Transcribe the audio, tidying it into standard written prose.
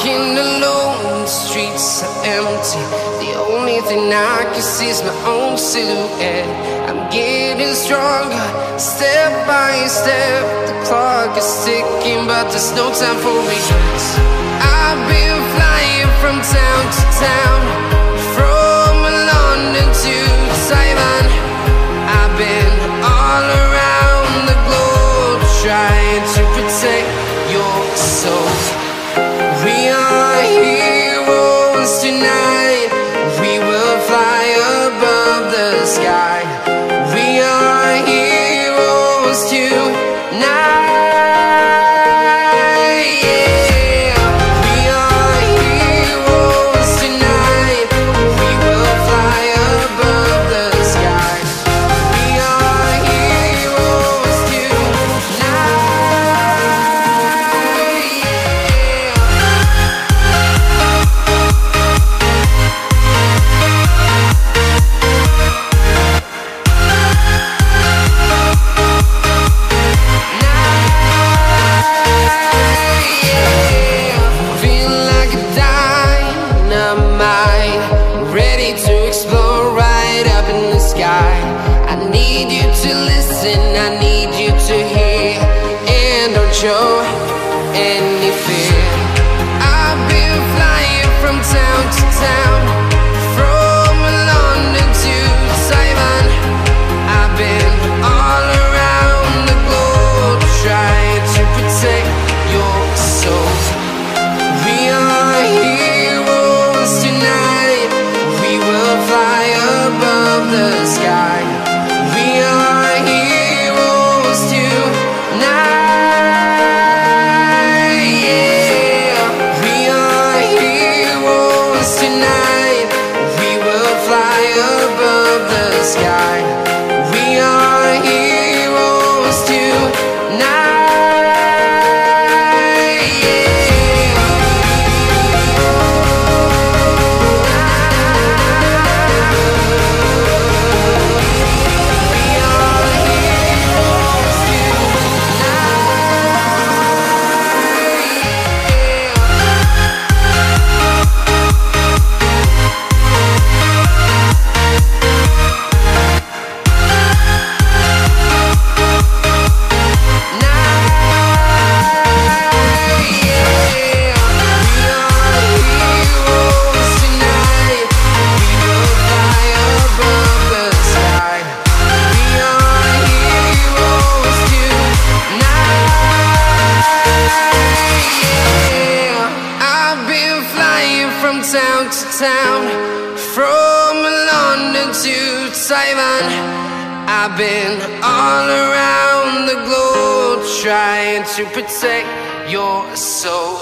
walking alone, the streets are empty. The only thing I can see is my own silhouette. I'm getting stronger, step by step. The clock is ticking, but there's no time for regrets. I've been flying from town to town, from London to Taiwan. I've been all around the globe, trying to protect your soul. We are heroes tonight. We will fly above the sky. We are heroes tonight. I need you to listen, I need you to hear, and don't show any fear. I've been flying from town to town, from London to Taiwan. I've been all around the globe, trying to protect your soul. We are heroes tonight. We will fly above the sky. We are heroes tonight. Yeah, we are heroes tonight. We will fly above the sky. We are heroes tonight. From town to town, from London to Taiwan. I've been all around the globe, trying to protect your soul.